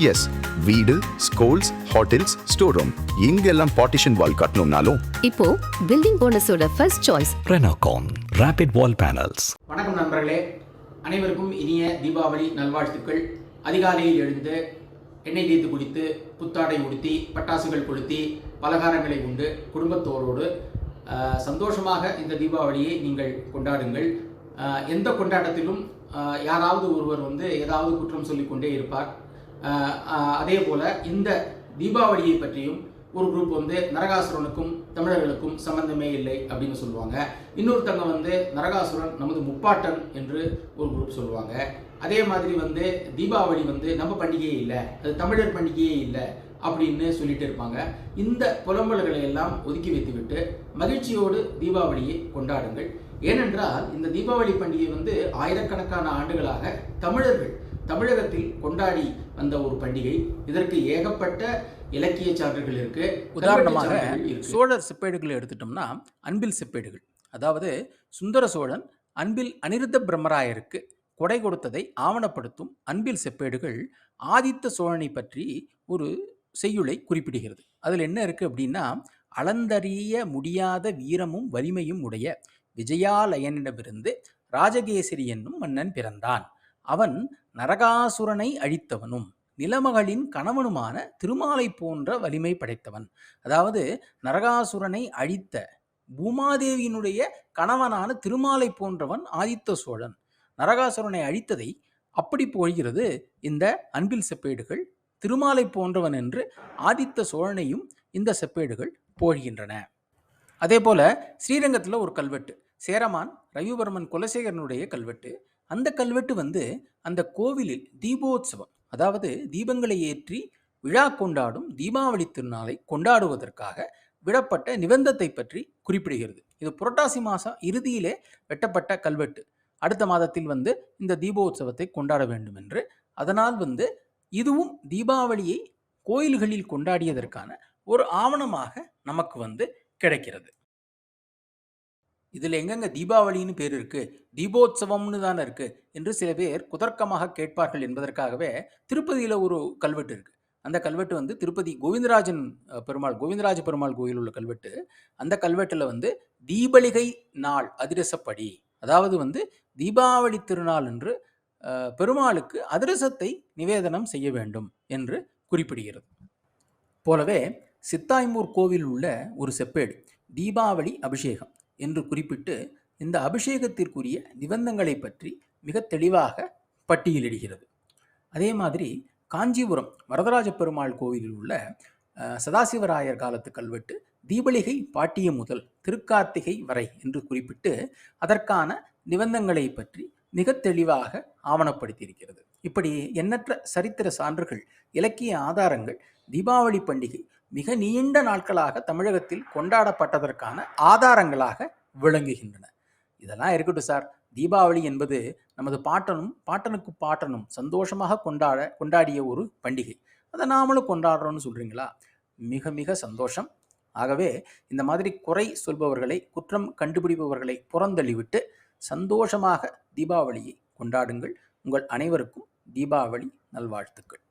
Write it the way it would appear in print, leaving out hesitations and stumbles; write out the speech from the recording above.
S, வீடு, schools, hotels, store room இங்கெல்லாம் partition wall கட்டணும்னாலும் இப்போ பில்டிங் போனஸோட first choice Renocon Rapid Wall Panels. வணக்கம் நண்பர்களே, அனைவருக்கும் இனிய தீபாவளி நல்வாழ்த்துக்கள். அதிகாலையில் எழுந்து எண்ணெய் தேய்த்து குடித்து புத்தாடை உடுத்தி பட்டாசுகள் கொளுத்தி பலகாரங்களை உண்டு குடும்பத்தோரோடு சந்தோஷமாக இந்த தீபாவளியை நீங்கள் கொண்டாடுங்கள். எந்த கொண்டாட்டத்திலும் யாராவது ஒருவர் ஏதாவது குற்றம் சொல்லிக்கொண்டே இருப்பார். அதே போல் இந்த தீபாவளியை பற்றியும் ஒரு குரூப் நரகாசுரனுக்கும் தமிழர்களுக்கும் சம்பந்தமே இல்லை அப்படின்னு சொல்லுவாங்க. இன்னொருத்தங்க நரகாசுரன் நமது முப்பாட்டன் என்று ஒரு குரூப் சொல்லுவாங்க. அதே மாதிரி தீபாவளி நம்ம பண்டிகையே இல்லை, அது தமிழர் பண்டிகையே இல்லை அப்படின்னு சொல்லிட்டு இருப்பாங்க. இந்த புலம்பல்களை எல்லாம் ஒதுக்கி வைத்துவிட்டு மகிழ்ச்சியோடு தீபாவளியை கொண்டாடுங்கள். ஏனென்றால் இந்த தீபாவளி பண்டிகை ஆயிரக்கணக்கான ஆண்டுகளாக தமிழர்கள் தமிழகத்தில் கொண்டாடி வந்த ஒரு பண்டிகை. இதற்கு ஏகப்பட்ட இலக்கிய சான்றுகள் இருக்கு. உதாரணமாக சோழர் செப்பேடுகளை எடுத்துட்டோம்னா அன்பில் செப்பேடுகள், அதாவது சுந்தர சோழன் அன்பில் அனிருத்த பிரம்மராயருக்கு கொடை கொடுத்ததை ஆவணப்படுத்தும் அன்பில் செப்பேடுகள் ஆதித்த சோழனை பற்றி ஒரு செய்யுளை குறிப்பிடுகிறது. அதில் என்ன இருக்கு அப்படின்னா, அளந்தறிய முடியாத வீரமும் வலிமையும் உடைய விஜயாலயனிடமிருந்து ராஜகேசரி என்னும் மன்னன் பிறந்தான். அவன் நரகாசுரனை அழித்தவனும் நிலமகளின் கணவனுமான திருமாலை போன்ற வலிமை படைத்தவன். அதாவது நரகாசுரனை அழித்த பூமாதேவியினுடைய கணவனான திருமாலை போன்றவன் ஆதித்த சோழன். நரகாசுரனை அழித்ததை அப்படி போகிறது இந்த அன்பில் செப்பேடுகள். திருமாலை போன்றவன் என்று ஆதித்த சோழனையும் இந்த செப்பேடுகள் போகின்றன. அதே போல ஸ்ரீரங்கத்தில் ஒரு கல்வெட்டு, சேரமான் ரவிவர்மன் குலசேகரனுடைய கல்வெட்டு. அந்த கல்வெட்டு அந்த கோவிலில் தீபோத்சவம், அதாவது தீபங்களை ஏற்றி விழா கொண்டாடும் தீபாவளி திருநாளை கொண்டாடுவதற்காக விடப்பட்ட நிபந்தத்தை பற்றி குறிப்பிடுகிறது. இது புரட்டாசி மாதம் இறுதியிலே வெட்டப்பட்ட கல்வெட்டு. அடுத்த மாதத்தில் இந்த தீபோத்சவத்தை கொண்டாட வேண்டும் என்று. அதனால் இதுவும் தீபாவளியை கோயில்களில் கொண்டாடியதற்கான ஒரு ஆவணமாக நமக்கு கிடைக்கிறது. இதில் எங்கெங்க தீபாவளின்னு பேர் இருக்கு, தீபோத்சவம்னு தானே இருக்கு என்று சில பேர் குதர்க்கமாக கேட்பார்கள் என்பதற்காகவே திருப்பதியில் ஒரு கல்வெட்டு இருக்கு. அந்த கல்வெட்டு திருப்பதி கோவிந்தராஜ பெருமாள் கோயில் உள்ள கல்வெட்டு. அந்த கல்வெட்டில் தீபளிகை நாள் அதிரசப்படி, அதாவது தீபாவளி திருநாள் என்று பெருமாளுக்கு அதிரசத்தை நிவேதனம் செய்ய வேண்டும் என்று குறிப்பிடுகிறது. போலவே சித்தாய்மூர் கோவில் உள்ள ஒரு செப்பேடு தீபாவளி அபிஷேகம் என்று குறிப்பிட்டு இந்த அபிஷேகத்திற்குரிய நிபந்தங்களை பற்றி மிக தெளிவாக பட்டியலிடுகிறது. அதே மாதிரி காஞ்சிபுரம் வரதராஜ பெருமாள் கோவிலில் உள்ள சதாசிவராயர் காலத்து கல்வெட்டு தீபளிகை பாட்டிய முதல் திருக்கார்த்திகை வரை என்று குறிப்பிட்டு அதற்கான நிபந்தங்களை பற்றி மிக தெளிவாக ஆவணப்படுத்தியிருக்கிறது. இப்படி எண்ணற்ற சரித்திர சான்றுகள், இலக்கிய ஆதாரங்கள் தீபாவளி பண்டிகை மிக நீண்ட நாட்களாக தமிழகத்தில் கொண்டாடப்பட்டதற்கான ஆதாரங்களாக விளங்குகின்றன. இதெல்லாம் இருக்கட்டும் சார், தீபாவளி என்பது நமது பாட்டனுக்கு பாட்டனும் சந்தோஷமாக கொண்டாடிய ஒரு பண்டிகை. அதை நாமளும் கொண்டாடுறோம்னு சொல்றீங்களா? மிக மிக சந்தோஷம். ஆகவே இந்த மாதிரி குறை சொல்பவர்களை, குற்றம் கண்டுபிடிப்பவர்களை புறந்தள்ளிவிட்டு சந்தோஷமாக தீபாவளியை கொண்டாடுங்கள். உங்கள் அனைவருக்கும் தீபாவளி நல்வாழ்த்துக்கள்.